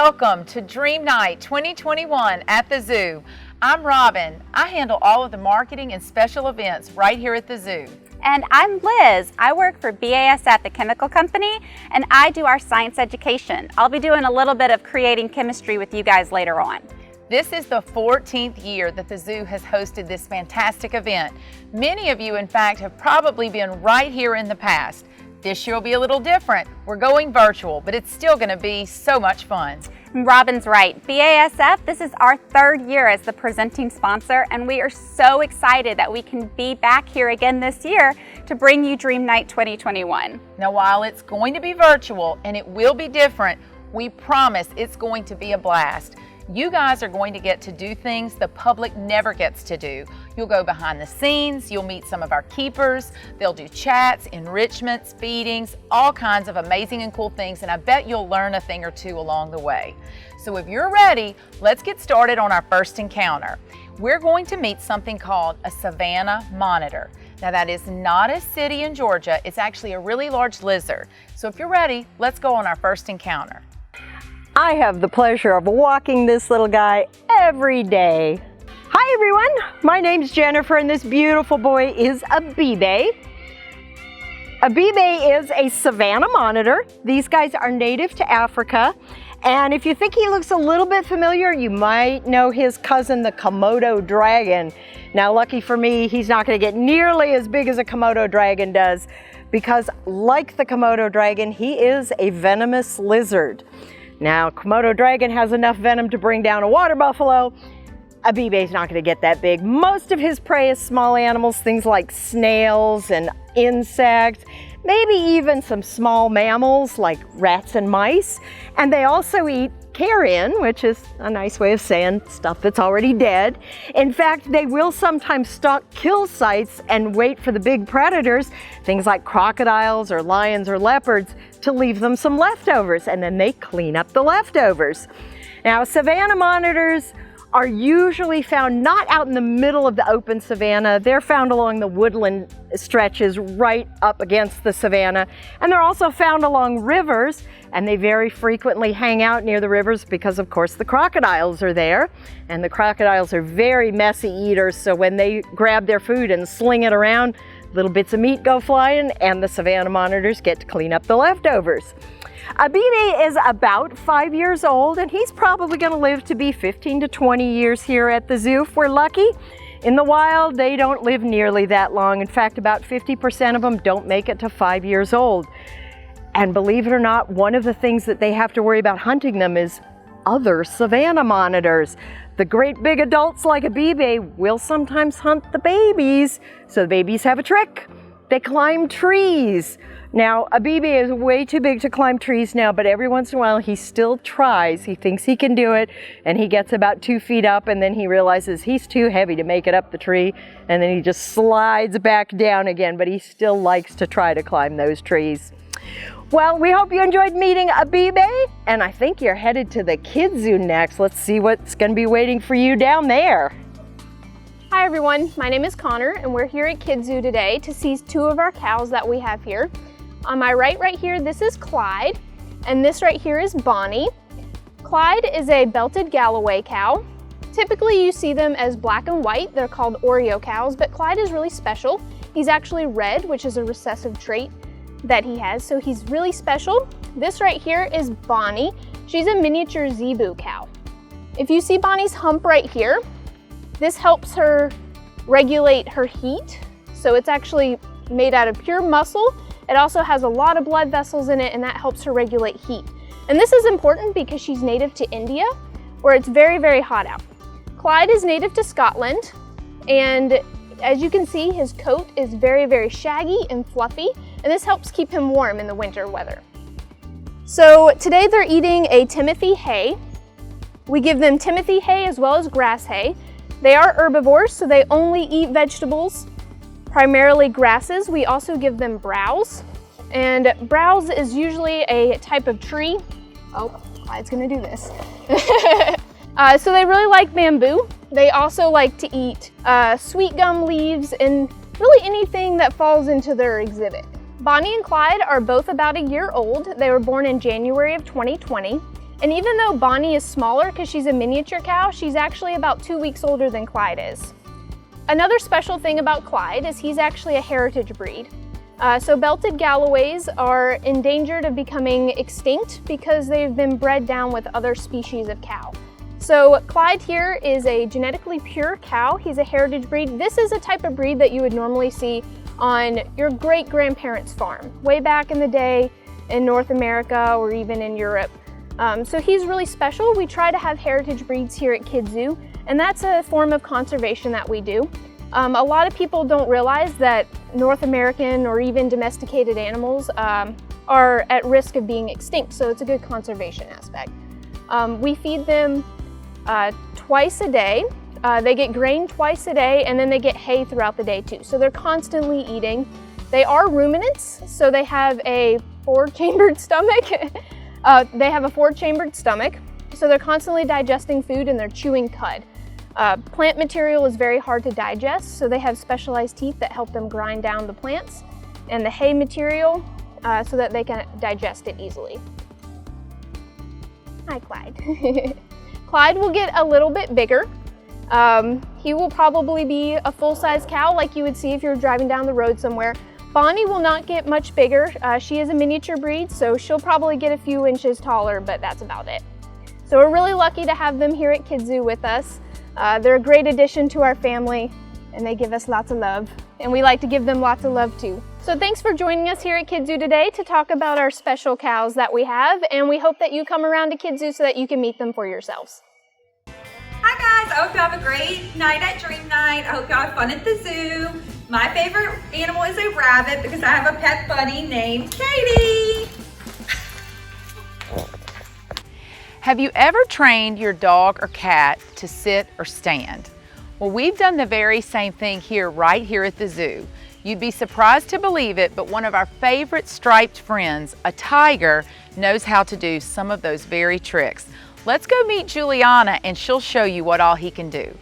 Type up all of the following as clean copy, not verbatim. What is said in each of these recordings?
Welcome to Dreamnight 2021 at the zoo. I'm Robin. I handle all of the marketing and special events right here at the zoo. And I'm Liz. I work for BASF, the chemical company, and I do our science education. I'll be doing a little bit of creating chemistry with you guys later on. This is the 14th year that the zoo has hosted this fantastic event. Many of you, in fact, have probably been right here in the past. This year will be a little different. We're going virtual, but it's still going to be so much fun. Robin's right. BASF, this is our third year as the presenting sponsor, and we are so excited that we can be back here again this year to bring you Dreamnight 2021. Now, while it's going to be virtual and it will be different, we promise it's going to be a blast. You guys are going to get to do things the public never gets to do. You'll go behind the scenes, you'll meet some of our keepers, they'll do chats, enrichments, feedings, all kinds of amazing and cool things, and I bet you'll learn a thing or two along the way. So if you're ready, let's get started on our first encounter. We're going to meet something called a savanna monitor. Now that is not a city in Georgia, it's actually a really large lizard. So if you're ready, let's go on our first encounter. I have the pleasure of walking this little guy every day. Hi everyone, my name's Jennifer and this beautiful boy is a bee-bay. A bee-bay is a savanna monitor. These guys are native to Africa, and if you think he looks a little bit familiar, you might know his cousin, the Komodo dragon. Now lucky for me, he's not going to get nearly as big as a Komodo dragon does, because like the Komodo dragon, he is a venomous lizard. Now, Komodo dragon has enough venom to bring down a water buffalo. A bee-bay's not going to get that big. Most of his prey is small animals, things like snails and insects, maybe even some small mammals like rats and mice. And they also eat carrion, which is a nice way of saying stuff that's already dead. In fact, they will sometimes stalk kill sites and wait for the big predators, things like crocodiles or lions or leopards, to leave them some leftovers, and then they clean up the leftovers. Now, savanna monitors are usually found not out in the middle of the open savanna. They're found along the woodland stretches right up against the savanna. And they're also found along rivers, and they very frequently hang out near the rivers because, of course, the crocodiles are there. And the crocodiles are very messy eaters, so when they grab their food and sling it around, little bits of meat go flying, and the savanna monitors get to clean up the leftovers. A bee-bay is about 5 years old, and he's probably going to live to be 15 to 20 years here at the zoo if we're lucky. In the wild, they don't live nearly that long. In fact, about 50% of them don't make it to 5 years old. And believe it or not, one of the things that they have to worry about hunting them is other savanna monitors. The great big adults like a bee-bay will sometimes hunt the babies. So the babies have a trick. They climb trees. Now, a bee-bay is way too big to climb trees now, but every once in a while he still tries. He thinks he can do it, and he gets about 2 feet up, and then he realizes he's too heavy to make it up the tree, and then he just slides back down again, but he still likes to try to climb those trees. Well, we hope you enjoyed meeting a bee-bay, and I think you're headed to the kids zoo next. Let's see what's going to be waiting for you down there. Hi everyone, my name is Connor, and we're here at Kids Zoo today to see 2 of our cows that we have here. On my right here, this is Clyde, and this right here is Bonnie. Clyde is a belted Galloway cow. Typically you see them as black and white. They're called Oreo cows, but Clyde is really special. He's actually red, which is a recessive trait that he has, so he's really special. This right here is Bonnie. She's a miniature zebu cow. If you see Bonnie's hump right here, this helps her regulate her heat. So it's actually made out of pure muscle. It also has a lot of blood vessels in it, and that helps her regulate heat. And this is important because she's native to India, where it's very, very hot out. Clyde is native to Scotland, and as you can see, his coat is very, very shaggy and fluffy, and this helps keep him warm in the winter weather. So today they're eating a Timothy hay. We give them Timothy hay as well as grass hay. They are herbivores, so they only eat vegetables, primarily grasses. We also give them browse, and browse is usually a type of tree. Oh, Clyde's gonna do this. So they really like bamboo. They also like to eat sweet gum leaves and really anything that falls into their exhibit. Bonnie and Clyde are both about a year old. They were born in January of 2020. And even though Bonnie is smaller because she's a miniature cow, she's actually about 2 weeks older than Clyde is. Another special thing about Clyde is he's actually a heritage breed. So belted Galloways are endangered of becoming extinct because they've been bred down with other species of cow. So Clyde here is a genetically pure cow. He's a heritage breed. This is a type of breed that you would normally see on your great-grandparents' farm, way back in the day in North America or even in Europe. So he's really special. We try to have heritage breeds here at Kids Zoo, and that's a form of conservation that we do. A lot of people don't realize that North American or even domesticated animals are at risk of being extinct, so it's a good conservation aspect. We feed them twice a day. They get grain twice a day, and then they get hay throughout the day too. So they're constantly eating. They are ruminants, so they have a four-chambered stomach. They have a four-chambered stomach, so they're constantly digesting food and they're chewing cud. Plant material is very hard to digest, so they have specialized teeth that help them grind down the plants and the hay material so that they can digest it easily. Hi, Clyde. Clyde will get a little bit bigger. He will probably be a full-size cow like you would see if you were driving down the road somewhere. Bonnie will not get much bigger. She is a miniature breed, so she'll probably get a few inches taller, but that's about it. So we're really lucky to have them here at Kids Zoo with us. They're a great addition to our family, and they give us lots of love, and we like to give them lots of love too. So thanks for joining us here at Kids Zoo today to talk about our special cows that we have, and we hope that you come around to Kids Zoo so that you can meet them for yourselves. Hi guys, I hope you have a great night at Dreamnight. I hope you have fun at the zoo. My favorite animal is a rabbit because I have a pet bunny named Katie. Have you ever trained your dog or cat to sit or stand? Well, we've done the very same thing right here at the zoo. You'd be surprised to believe it, but one of our favorite striped friends, a tiger, knows how to do some of those very tricks. Let's go meet Juliana and she'll show you what all he can do.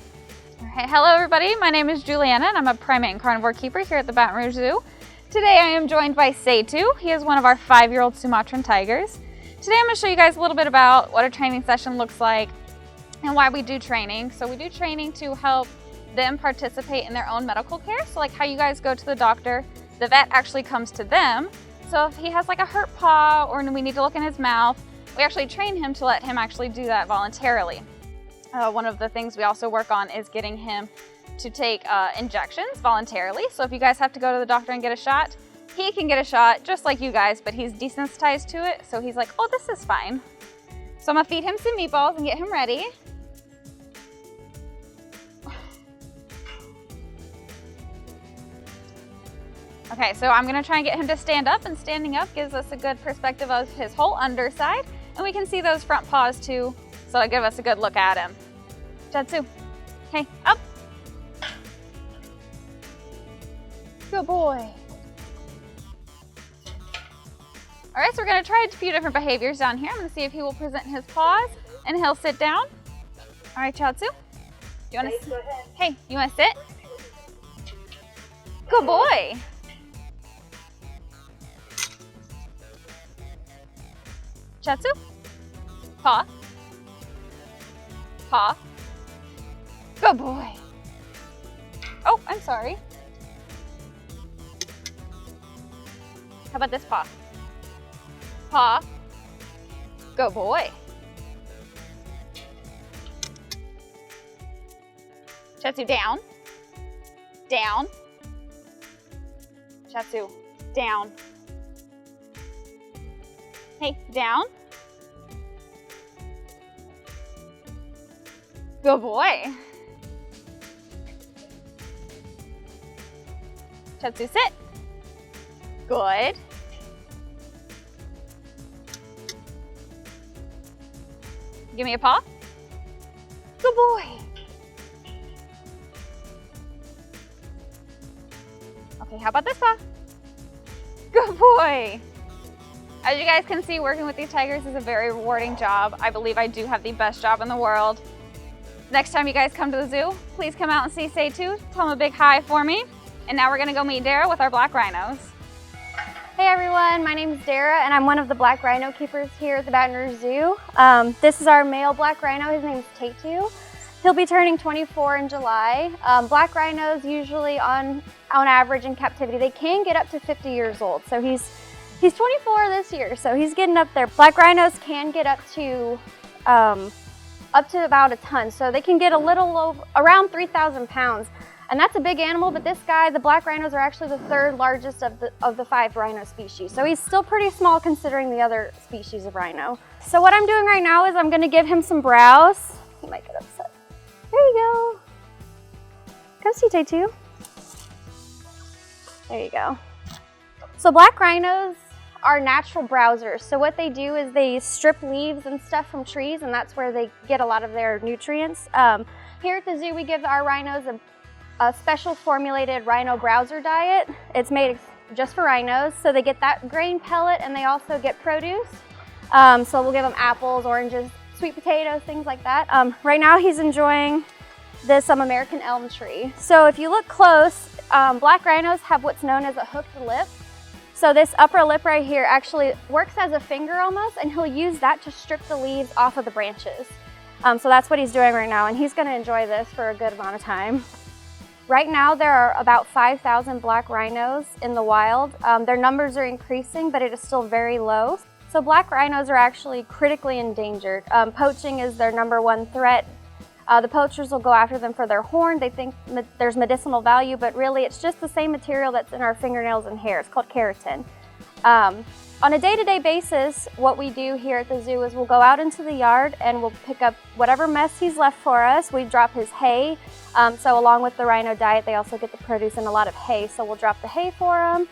Hey, hello everybody, my name is Juliana and I'm a primate and carnivore keeper here at the Baton Rouge Zoo. Today I am joined by Seitu. He is one of our 5-year-old Sumatran tigers. Today I'm going to show you guys a little bit about what a training session looks like and why we do training. So we do training to help them participate in their own medical care. So like how you guys go to the doctor, the vet actually comes to them. So if he has like a hurt paw or we need to look in his mouth, we actually train him to let him actually do that voluntarily. One of the things we also work on is getting him to take injections voluntarily. So if you guys have to go to the doctor and get a shot, he can get a shot just like you guys, but he's desensitized to it. So he's like, oh, this is fine. So I'm gonna feed him some meatballs and get him ready. Okay, so I'm gonna try and get him to stand up, and standing up gives us a good perspective of his whole underside, and we can see those front paws too, so it'll give us a good look at him. Jatsu, okay, up. Good boy. All right, so we're gonna try a few different behaviors down here. I'm gonna see if he will present his paws, and he'll sit down. All right, Chatsu, you wanna sit? Hey, you wanna sit? Good boy. Chatsu, paw, paw. Good boy. Oh, I'm sorry. How about this paw? Paw. Good boy. Chatsu, down. Down. Chatsu, down. Hey, down. Good boy. Chatsu, sit. Good. Give me a paw. Good boy. Okay, how about this paw? Good boy. As you guys can see, working with these tigers is a very rewarding job. I believe I do have the best job in the world. Next time you guys come to the zoo, please come out and see Seitu. Tell him a big hi for me. And now we're gonna go meet Dara with our black rhinos. Hey everyone, my name is Dara and I'm one of the black rhino keepers here at the Baton Rouge Zoo. This is our male black rhino, his name is Tatu. He'll be turning 24 in July. Black rhinos usually on average in captivity, they can get up to 50 years old. So he's 24 this year, so he's getting up there. Black rhinos can get up to about a ton. So they can get a little over, around 3,000 pounds. And that's a big animal, but this guy, the black rhinos are actually the third largest of the 5 rhino species. So he's still pretty small considering the other species of rhino. So what I'm doing right now is I'm gonna give him some browse. He might get upset. There you go. Come see Tatu. There you go. So black rhinos are natural browsers. So what they do is they strip leaves and stuff from trees, and that's where they get a lot of their nutrients. Here at the zoo, we give our rhinos a special formulated rhino browser diet. It's made just for rhinos, so they get that grain pellet and they also get produce. So we'll give them apples, oranges, sweet potatoes, things like that. Right now he's enjoying this American elm tree. So if you look close, black rhinos have what's known as a hooked lip. So this upper lip right here actually works as a finger almost, and he'll use that to strip the leaves off of the branches. So that's what he's doing right now, and he's gonna enjoy this for a good amount of time. Right now, there are about 5,000 black rhinos in the wild. Their numbers are increasing, but it is still very low. So black rhinos are actually critically endangered. Poaching is their #1 threat. The poachers will go after them for their horn. They think there's medicinal value, but really it's just the same material that's in our fingernails and hair. It's called keratin. On a day-to-day basis, what we do here at the zoo is we'll go out into the yard and we'll pick up whatever mess he's left for us. We drop his hay. So along with the rhino diet, they also get the produce and a lot of hay. So we'll drop the hay for him,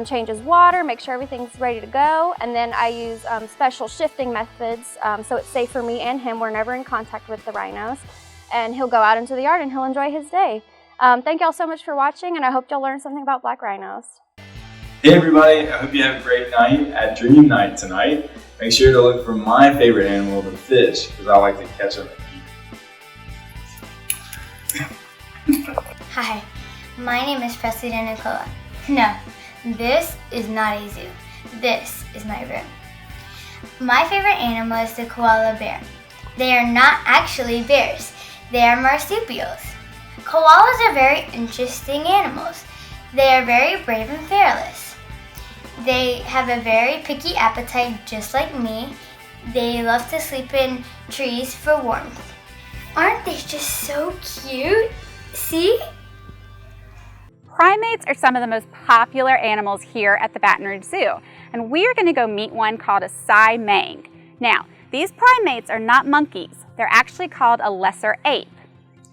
change his water, make sure everything's ready to go. And then I use special shifting methods so it's safe for me and him. We're never in contact with the rhinos. And he'll go out into the yard and he'll enjoy his day. Thank y'all so much for watching, and I hope y'all learned something about black rhinos. Hey everybody, I hope you have a great night at Dreamnight tonight. Make sure to look for my favorite animal, the fish, because I like to catch them and eat. Hi, my name is Presley Nicola. No, this is not a zoo. This is my room. My favorite animal is the koala bear. They are not actually bears. They are marsupials. Koalas are very interesting animals. They are very brave and fearless. They have a very picky appetite just like me. They love to sleep in trees for warmth. Aren't they just so cute? See? Primates are some of the most popular animals here at the Baton Rouge Zoo, and we are going to go meet one called a Sai-Mang. Now, these primates are not monkeys. They're actually called a lesser ape.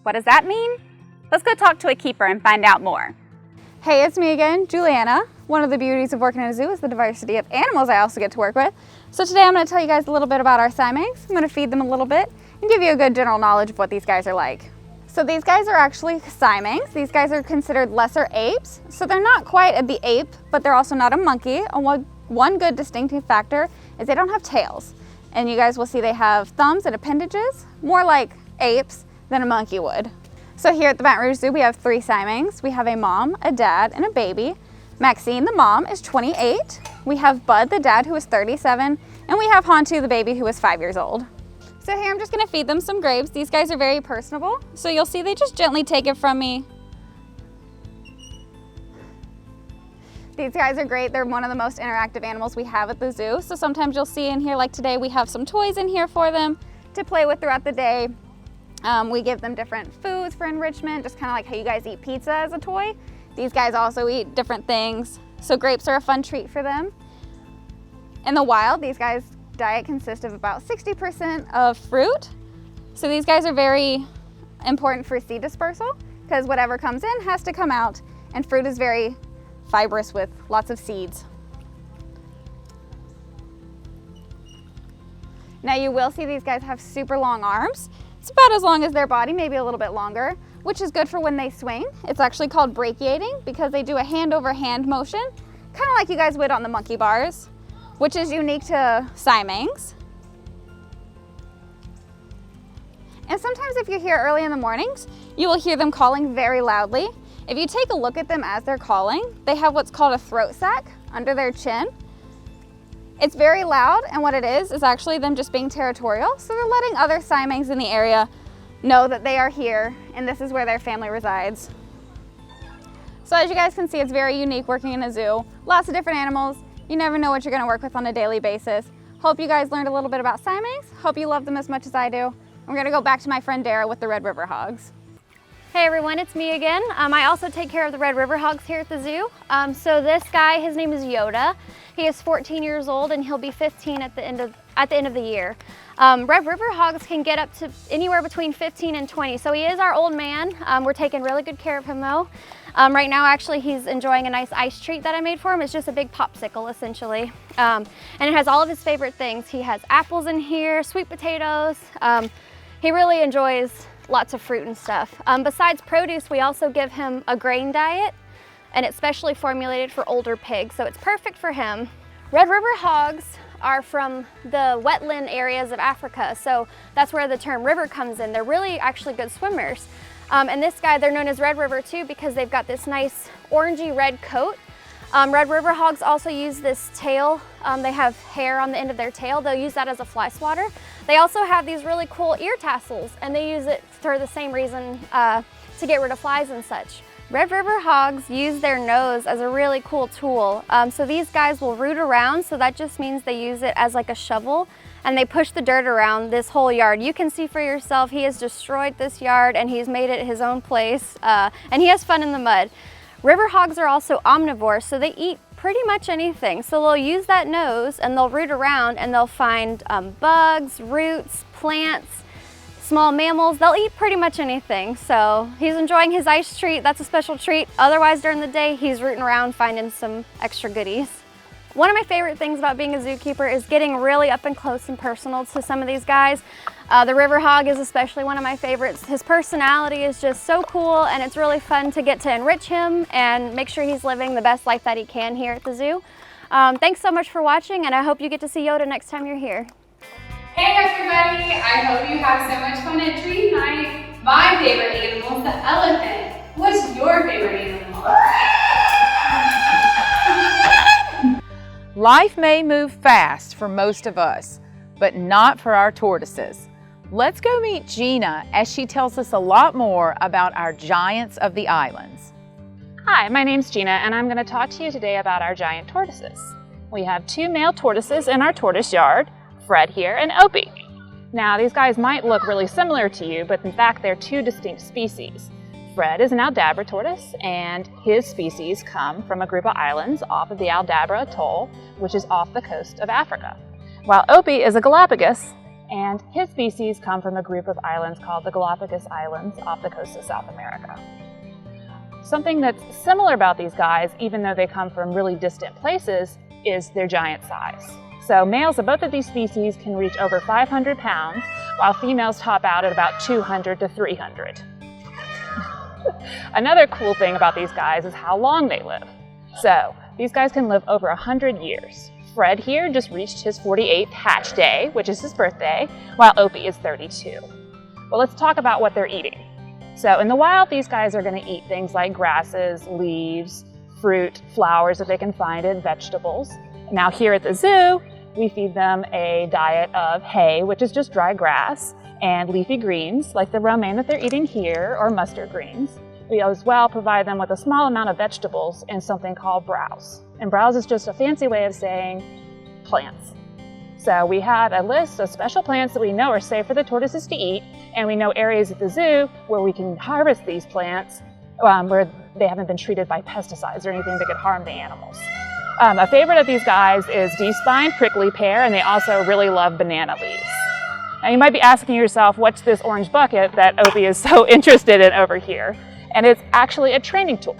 What does that mean? Let's go talk to a keeper and find out more. Hey, it's me again, Juliana. One of the beauties of working in a zoo is the diversity of animals I also get to work with. So today I'm going to tell you guys a little bit about our Sai-Mangs. I'm going to feed them a little bit and give you a good general knowledge of what these guys are like. So these guys are actually Sai-Mangs. These guys are considered lesser apes. So they're not quite the ape, but they're also not a monkey. And one good distinctive factor is they don't have tails. And you guys will see they have thumbs and appendages, more like apes than a monkey would. So here at the Baton Rouge Zoo, we have 3 Sai-Mangs. We have a mom, a dad, and a baby. Maxine, the mom, is 28. We have Bud, the dad, who is 37. And we have Hantu, the baby, who is 5 years old. So here I'm just gonna feed them some grapes. These guys are very personable. So you'll see they just gently take it from me. These guys are great. They're one of the most interactive animals we have at the zoo. So sometimes you'll see in here, like today, we have some toys in here for them to play with throughout the day. We give them different foods for enrichment, just kind of like how you guys eat pizza as a toy. These guys also eat different things. So grapes are a fun treat for them. In the wild, these guys' diet consists of about 60% of fruit. So these guys are very important for seed dispersal because whatever comes in has to come out, and fruit is very fibrous with lots of seeds. Now you will see these guys have super long arms. It's about as long as their body, maybe a little bit longer, which is good for when they swing. It's actually called brachiating because they do a hand over hand motion, kind of like you guys would on the monkey bars, which is unique to Sai-Mangs. And sometimes if you're here early in the mornings, you will hear them calling very loudly. If you take a look at them as they're calling, they have what's called a throat sac under their chin. It's very loud, and what it is actually them just being territorial. So they're letting other siamangs in the area know that they are here and this is where their family resides. So as you guys can see, it's very unique working in a zoo. Lots of different animals. You never know what you're gonna work with on a daily basis. Hope you guys learned a little bit about siamangs. Hope you love them as much as I do. We're gonna go back to my friend Dara with the Red River Hogs. Hey everyone, it's me again. I also take care of the Red River Hogs here at the zoo. So this guy, his name is Yoda. He is 14 years old and he'll be 15 at the end of the year. Red River Hogs can get up to anywhere between 15 and 20. So he is our old man. We're taking really good care of him though. Right now actually he's enjoying a nice ice treat that I made for him. It's just a big popsicle essentially. And it has all of his favorite things. He has apples in here, sweet potatoes. He really enjoys lots of fruit and stuff. Besides produce, we also give him a grain diet, and it's specially formulated for older pigs, so it's perfect for him. Red River Hogs are from the wetland areas of Africa, so that's where the term river comes in. They're really actually good swimmers. And this guy, they're known as Red River too because they've got this nice orangey red coat. Red River Hogs also use this tail. They have hair on the end of their tail. They'll use that as a fly swatter. They also have these really cool ear tassels, and they use it for the same reason, to get rid of flies and such. Red River Hogs use their nose as a really cool tool. So these guys will root around, so that just means they use it as like a shovel, and they push the dirt around this whole yard. You can see for yourself, he has destroyed this yard and he's made it his own place, and he has fun in the mud. River hogs are also omnivores, so they eat pretty much anything. So they'll use that nose and they'll root around and they'll find bugs, roots, plants, small mammals. They'll eat pretty much anything. So he's enjoying his ice treat. That's a special treat. Otherwise, during the day, he's rooting around finding some extra goodies. One of my favorite things about being a zookeeper is getting really up and close and personal to some of these guys. The river hog is especially one of my favorites. His personality is just so cool, and it's really fun to get to enrich him and make sure he's living the best life that he can here at the zoo. Thanks so much for watching, and I hope you get to see Yoda next time you're here. Hey everybody, I hope you have so much fun at Dreamnight. My favorite animal is the elephant. What's your favorite animal? Life may move fast for most of us, but not for our tortoises. Let's go meet Gina as she tells us a lot more about our giants of the islands. Hi, my name's Gina, and I'm going to talk to you today about our giant tortoises. We have two male tortoises in our tortoise yard, Fred here and Opie. Now, these guys might look really similar to you, but in fact, they're two distinct species. Fred is an Aldabra tortoise, and his species come from a group of islands off of the Aldabra Atoll, which is off the coast of Africa. While Opie is a Galapagos, and his species come from a group of islands called the Galapagos Islands off the coast of South America. Something that's similar about these guys, even though they come from really distant places, is their giant size. So males of both of these species can reach over 500 pounds, while females top out at about 200 to 300. Another cool thing about these guys is how long they live. So these guys can live over 100 years. Fred here just reached his 48th hatch day, which is his birthday, while Opie is 32. Well, let's talk about what they're eating. So in the wild, these guys are going to eat things like grasses, leaves, fruit, flowers if they can find it, vegetables. Now here at the zoo, we feed them a diet of hay, which is just dry grass, and leafy greens like the romaine that they're eating here, or mustard greens. We as well provide them with a small amount of vegetables and something called browse. And browse is just a fancy way of saying plants. So we have a list of special plants that we know are safe for the tortoises to eat, and we know areas at the zoo where we can harvest these plants where they haven't been treated by pesticides or anything that could harm the animals. A favorite of these guys is D-spine, prickly pear, and they also really love banana leaves. Now you might be asking yourself, what's this orange bucket that Opie is so interested in over here? And it's actually a training tool.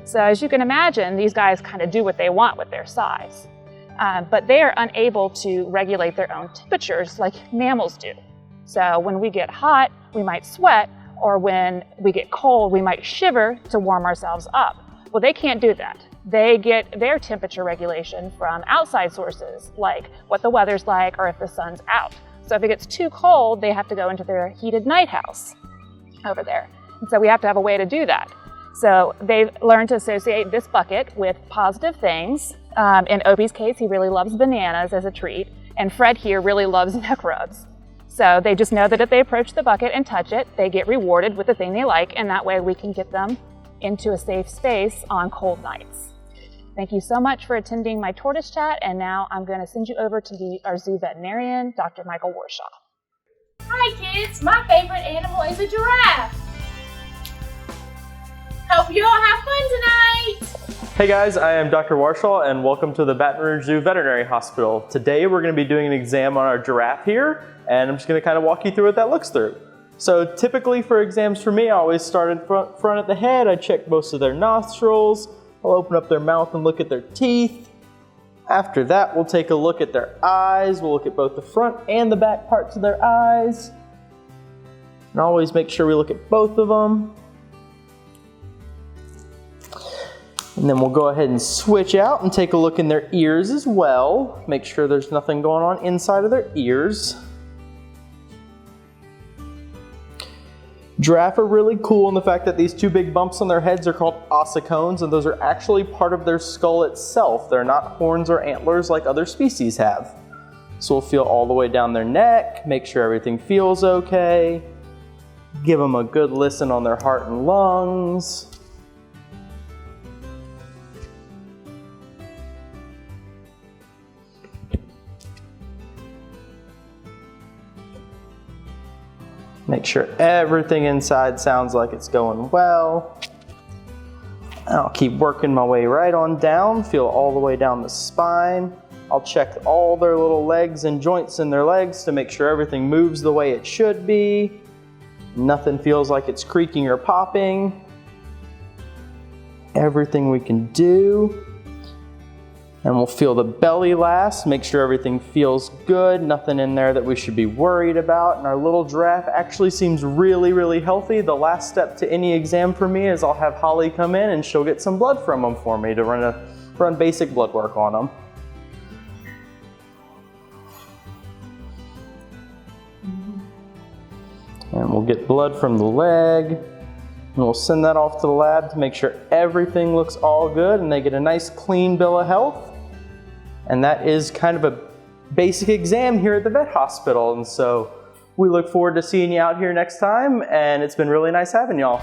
So as you can imagine, these guys kind of do what they want with their size. But they are unable to regulate their own temperatures like mammals do. So when we get hot, we might sweat, or when we get cold, we might shiver to warm ourselves up. Well, they can't do that. They get their temperature regulation from outside sources, like what the weather's like or if the sun's out. So if it gets too cold, they have to go into their heated night house over there. And so we have to have a way to do that. So they've learned to associate this bucket with positive things, In Opie's case, he really loves bananas as a treat, and Fred here really loves neck rubs. So they just know that if they approach the bucket and touch it, they get rewarded with the thing they like, and that way we can get them into a safe space on cold nights. Thank you so much for attending my tortoise chat, and now I'm going to send you over to our zoo veterinarian, Dr. Michael Warshaw. Hi kids, my favorite animal is a giraffe. Hope you all have fun tonight. Hey guys, I am Dr. Warshaw and welcome to the Baton Rouge Zoo Veterinary Hospital. Today we're going to be doing an exam on our giraffe here, and I'm just going to kind of walk you through what that looks through. So typically for exams for me, I always start in front at the head. I check most of their nostrils. I'll open up their mouth and look at their teeth. After that, we'll take a look at their eyes. We'll look at both the front and the back parts of their eyes. And always make sure we look at both of them. And then we'll go ahead and switch out and take a look in their ears as well. Make sure there's nothing going on inside of their ears. Giraffe are really cool in the fact that these two big bumps on their heads are called ossicones, and those are actually part of their skull itself. They're not horns or antlers like other species have. So we'll feel all the way down their neck, make sure everything feels okay. Give them a good listen on their heart and lungs. Make sure everything inside sounds like it's going well. And I'll keep working my way right on down, feel all the way down the spine. I'll check all their little legs and joints in their legs to make sure everything moves the way it should be. Nothing feels like it's creaking or popping. Everything we can do. And we'll feel the belly last, make sure everything feels good, nothing in there that we should be worried about. And our little giraffe actually seems really, really healthy. The last step to any exam for me is I'll have Holly come in and she'll get some blood from them for me to run basic blood work on them. And we'll get blood from the leg. And we'll send that off to the lab to make sure everything looks all good and they get a nice clean bill of health. And that is kind of a basic exam here at the vet hospital. And so we look forward to seeing you out here next time, and it's been really nice having y'all.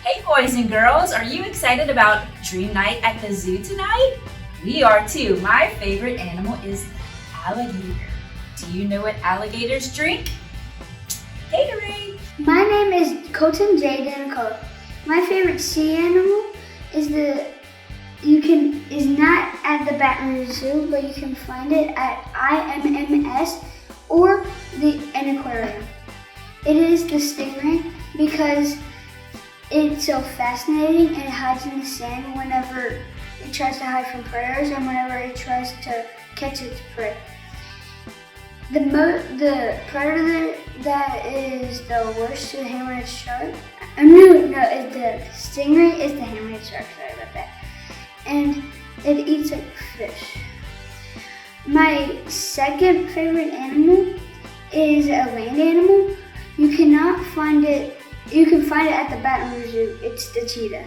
Hey boys and girls, are you excited about Dream Night at the zoo tonight? We are too. My favorite animal is alligator. Do you know what alligators drink? Gatorade. My name is Colton J. Danicola. My favorite sea animal is not at the Baton Rouge Zoo, but you can find it at IMMS or an aquarium. It is the stingray because it's so fascinating and it hides in the sand whenever it tries to hide from predators and whenever it tries to catch its prey. The predator that is the worst to the hammerhead shark. It's the stingray is the hammerhead shark. Sorry about that. And it eats like fish. My second favorite animal is a land animal. You can find it at the Baton Rouge Zoo. It's the cheetah.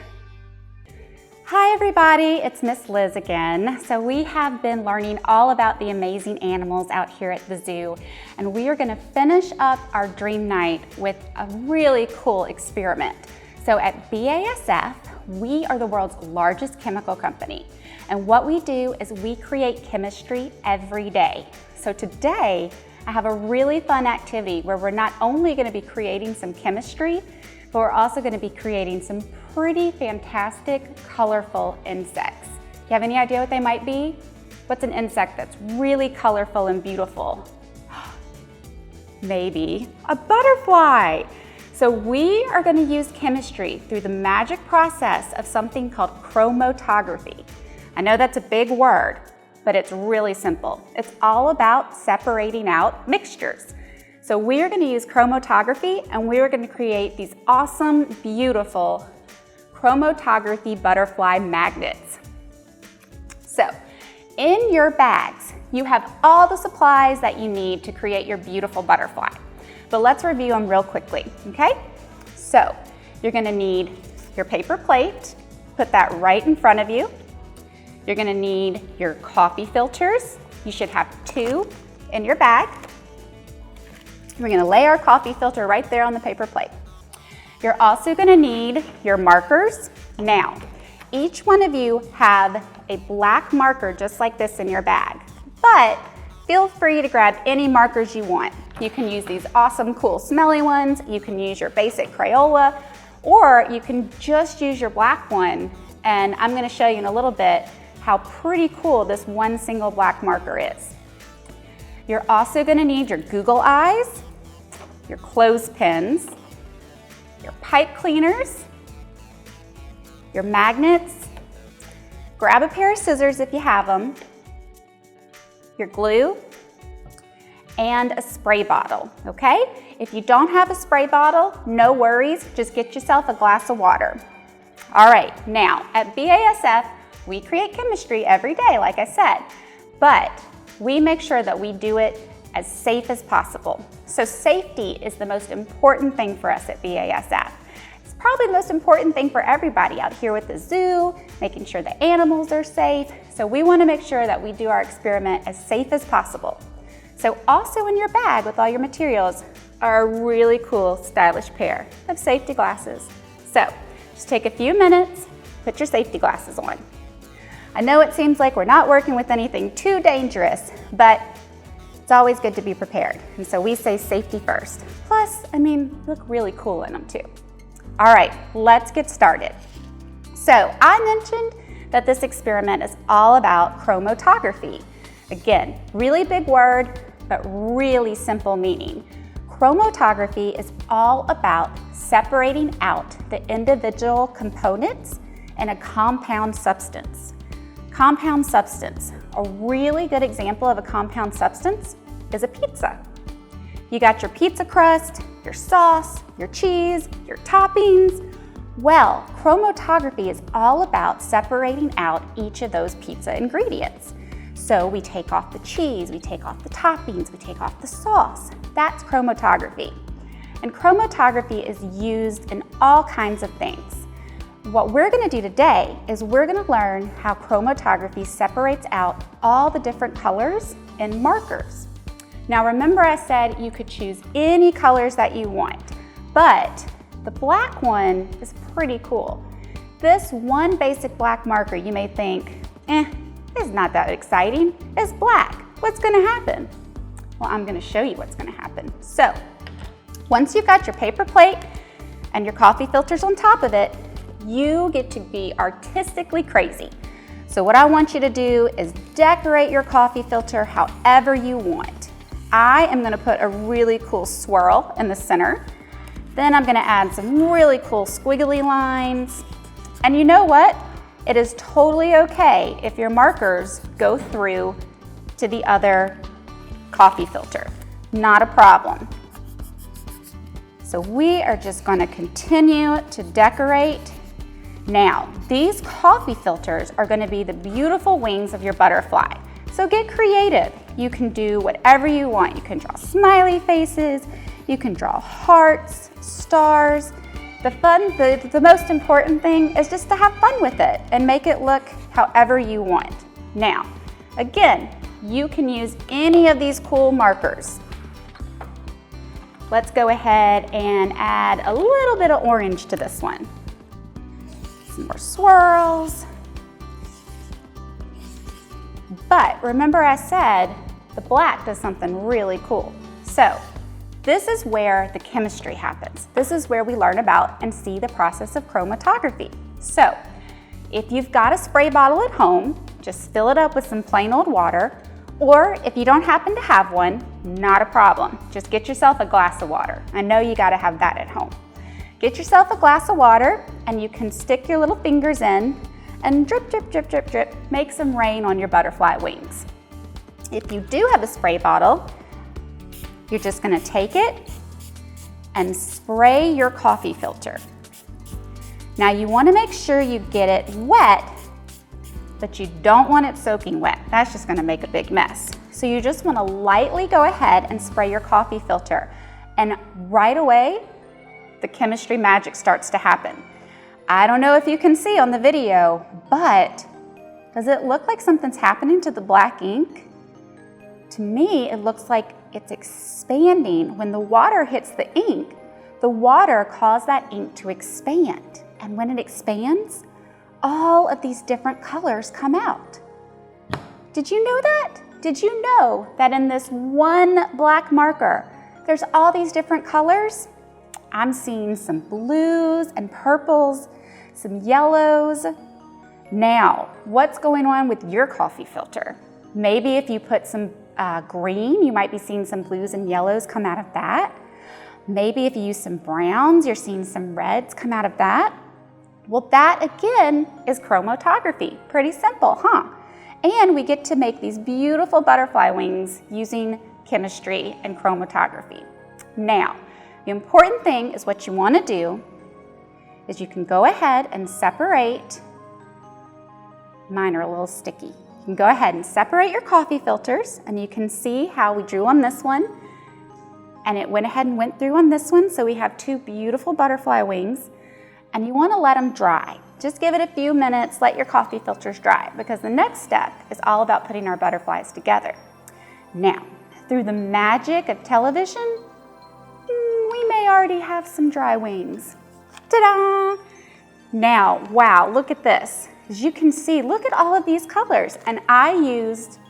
Hi everybody, it's Miss Liz again. So we have been learning all about the amazing animals out here at the zoo, and we are going to finish up our Dream Night with a really cool experiment. So at BASF, we are the world's largest chemical company, and what we do is we create chemistry every day. So today, I have a really fun activity where we're not only going to be creating some chemistry, but we're also going to be creating some pretty fantastic, colorful insects. Do you have any idea what they might be? What's an insect that's really colorful and beautiful? Maybe a butterfly. So we are going to use chemistry through the magic process of something called chromatography. I know that's a big word, but it's really simple. It's all about separating out mixtures. So we are going to use chromatography, and we are going to create these awesome, beautiful chromatography butterfly magnets. So in your bags, you have all the supplies that you need to create your beautiful butterfly. But let's review them real quickly, okay? So you're gonna need your paper plate, put that right in front of you. You're gonna need your coffee filters. You should have 2 in your bag. We're gonna lay our coffee filter right there on the paper plate. You're also gonna need your markers. Now, each one of you have a black marker just like this in your bag, but feel free to grab any markers you want. You can use these awesome, cool, smelly ones. You can use your basic Crayola, or you can just use your black one. And I'm gonna show you in a little bit how pretty cool this one single black marker is. You're also gonna need your Google Eyes, your clothespins, your pipe cleaners, your magnets, grab a pair of scissors if you have them, your glue, and a spray bottle, okay? If you don't have a spray bottle, no worries, just get yourself a glass of water. All right, now at BASF, we create chemistry every day, like I said, but we make sure that we do it as safe as possible. So safety is the most important thing for us at BASF. It's probably the most important thing for everybody out here with the zoo, making sure the animals are safe. So we want to make sure that we do our experiment as safe as possible. So also in your bag with all your materials are a really cool, stylish pair of safety glasses. So just take a few minutes, put your safety glasses on. I know it seems like we're not working with anything too dangerous, but it's always good to be prepared. And so we say safety first. Plus, I mean, you look really cool in them too. All right, let's get started. So I mentioned that this experiment is all about chromatography. Again, really big word, but really simple meaning. Chromatography is all about separating out the individual components in a compound substance. Compound substance, a really good example of a compound substance is a pizza. You got your pizza crust, your sauce, your cheese, your toppings. Well, chromatography is all about separating out each of those pizza ingredients. So we take off the cheese, we take off the toppings, we take off the sauce. That's chromatography. And chromatography is used in all kinds of things. What we're gonna do today is we're gonna learn how chromatography separates out all the different colors in markers. Now remember I said you could choose any colors that you want, but the black one is pretty cool. This one basic black marker, you may think, it's not that exciting. It's black. What's gonna happen? Well, I'm gonna show you what's gonna happen. So, once you've got your paper plate and your coffee filters on top of it, you get to be artistically crazy. So what I want you to do is decorate your coffee filter however you want. I am gonna put a really cool swirl in the center. Then I'm gonna add some really cool squiggly lines. And you know what? It is totally okay if your markers go through to the other coffee filter. Not a problem. So we are just gonna continue to decorate. Now, these coffee filters are gonna be the beautiful wings of your butterfly. So get creative. You can do whatever you want. You can draw smiley faces, you can draw hearts, stars. The most important thing is just to have fun with it and make it look however you want. Now, again, you can use any of these cool markers. Let's go ahead and add a little bit of orange to this one. Some more swirls. But remember I said the black does something really cool. So this is where the chemistry happens. This is where we learn about and see the process of chromatography. So if you've got a spray bottle at home, just fill it up with some plain old water, or if you don't happen to have one, not a problem. Just get yourself a glass of water. I know you gotta have that at home. Get yourself a glass of water and you can stick your little fingers in and drip, drip, drip, drip, drip, make some rain on your butterfly wings. If you do have a spray bottle, you're just gonna take it and spray your coffee filter. Now you wanna make sure you get it wet, but you don't want it soaking wet. That's just gonna make a big mess. So you just wanna lightly go ahead and spray your coffee filter. And right away, the chemistry magic starts to happen. I don't know if you can see on the video, but Does it look like something's happening to the black ink? To me, it looks like it's expanding. When the water hits the ink, the water caused that ink to expand. And when it expands, all of these different colors come out. Did you know that? Did you know that in this one black marker, there's all these different colors? I'm seeing some blues and purples, some yellows. Now, what's going on with your coffee filter? Maybe if you put some green, you might be seeing some blues and yellows come out of that. Maybe if you use some browns, you're seeing some reds come out of that. Well, that again is chromatography. Pretty simple, huh? And we get to make these beautiful butterfly wings using chemistry and chromatography. Now, the important thing is what you want to do is you can go ahead and separate. Mine are a little sticky. You can go ahead and separate your coffee filters, and you can see how we drew on this one, and it went ahead and went through on this one, so we have two beautiful butterfly wings, and you want to let them dry. Just give it a few minutes, let your coffee filters dry, because the next step is all about putting our butterflies together. Now, through the magic of television, we may already have some dry wings. Ta-da! Now, wow, look at this. As you can see, look at all of these colors, and I used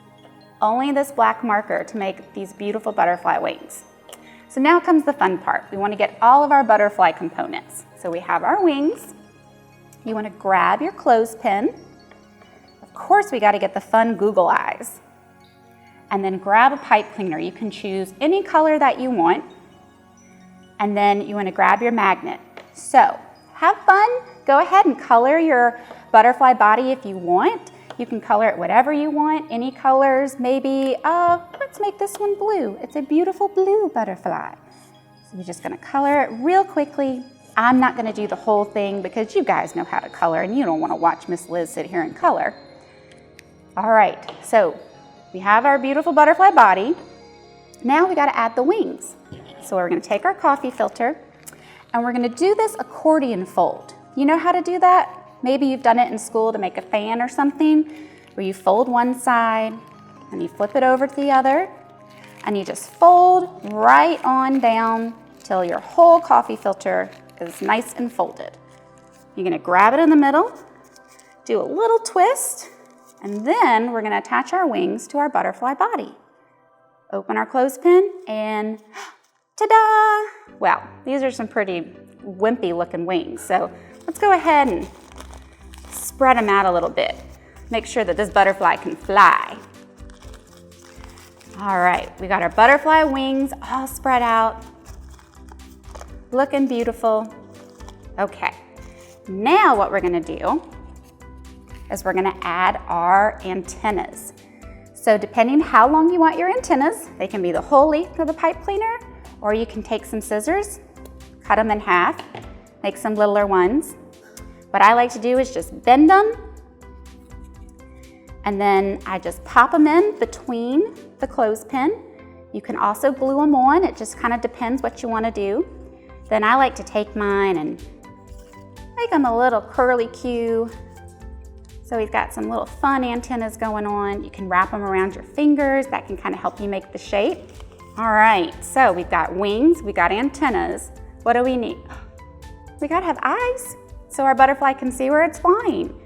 only this black marker to make these beautiful butterfly wings. So now comes the fun part. We want to get all of our butterfly components. So we have our wings. You want to grab your clothespin. Of course, we got to get the fun Google eyes. And then grab a pipe cleaner. You can choose any color that you want. And then you want to grab your magnet. So have fun. Go ahead and color your butterfly body if you want. You can color it whatever you want, any colors. Maybe, let's make this one blue. It's a beautiful blue butterfly. So you're just gonna color it real quickly. I'm not gonna do the whole thing because you guys know how to color and you don't wanna watch Miss Liz sit here and color. All right, so we have our beautiful butterfly body. Now we gotta add the wings. So we're gonna take our coffee filter and we're gonna do this accordion fold. You know how to do that? Maybe you've done it in school to make a fan or something, where you fold one side and you flip it over to the other and you just fold right on down till your whole coffee filter is nice and folded. You're gonna grab it in the middle, do a little twist, and then we're gonna attach our wings to our butterfly body. Open our clothespin and ta-da! Wow, these are some pretty wimpy looking wings. So let's go ahead and spread them out a little bit. Make sure that this butterfly can fly. All right, we got our butterfly wings all spread out. Looking beautiful. Okay, now what we're gonna do is we're gonna add our antennas. So depending how long you want your antennas, they can be the whole length of the pipe cleaner, or you can take some scissors, cut them in half, make some littler ones. What I like to do is just bend them, and then I just pop them in between the clothespin. You can also glue them on. It just kind of depends what you want to do. Then I like to take mine and make them a little curly Q. So we've got some little fun antennas going on. You can wrap them around your fingers. That can kind of help you make the shape. All right, so we've got wings, we got antennas. What do we need? We gotta have eyes so our butterfly can see where it's flying.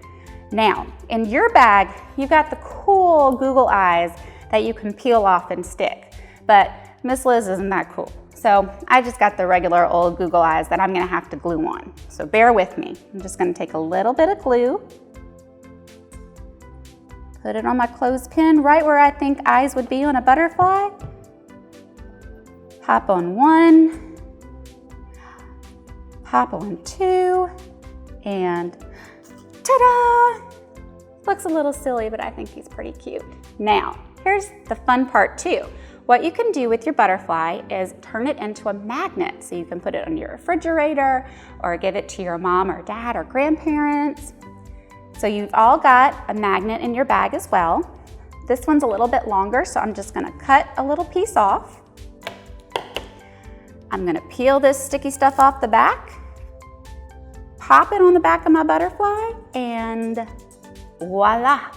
Now, in your bag, you've got the cool Google eyes that you can peel off and stick. But Miss Liz isn't that cool. So I just got the regular old Google eyes that I'm gonna have to glue on. So bear with me. I'm just gonna take a little bit of glue, put it on my clothespin right where I think eyes would be on a butterfly. Pop on one, pop on two, and ta-da! Looks a little silly, but I think he's pretty cute. Now, here's the fun part too. What you can do with your butterfly is turn it into a magnet. So you can put it on your refrigerator or give it to your mom or dad or grandparents. So you've all got a magnet in your bag as well. This one's a little bit longer, so I'm just gonna cut a little piece off. I'm gonna peel this sticky stuff off the back, pop it on the back of my butterfly, and voila,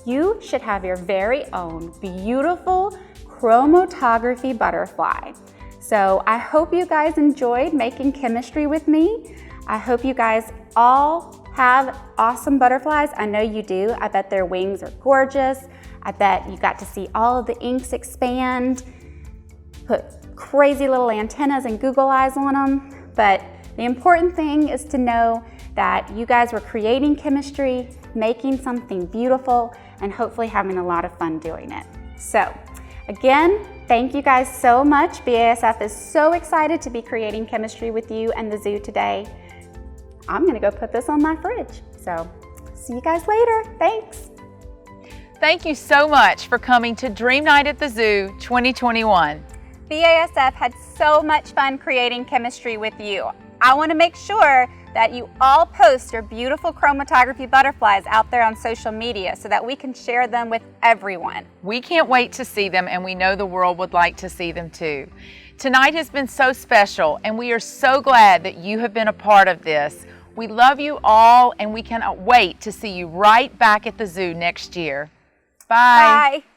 you should have your very own beautiful chromatography butterfly. So I hope you guys enjoyed making chemistry with me. I hope you guys all have awesome butterflies. I know you do. I bet their wings are gorgeous. I bet you got to see all of the inks expand, put crazy little antennas and Google eyes on them. But the important thing is to know that you guys were creating chemistry, making something beautiful, and hopefully having a lot of fun doing it. So again, thank you guys so much. BASF is so excited to be creating chemistry with you and the zoo today. I'm gonna go put this on my fridge. So see you guys later. Thanks. Thank you so much for coming to Dream Night at the Zoo 2021. BASF had so much fun creating chemistry with you. I want to make sure that you all post your beautiful chromatography butterflies out there on social media so that we can share them with everyone. We can't wait to see them, and we know the world would like to see them too. Tonight has been so special, and we are so glad that you have been a part of this. We love you all, and we cannot wait to see you right back at the zoo next year. Bye. Bye.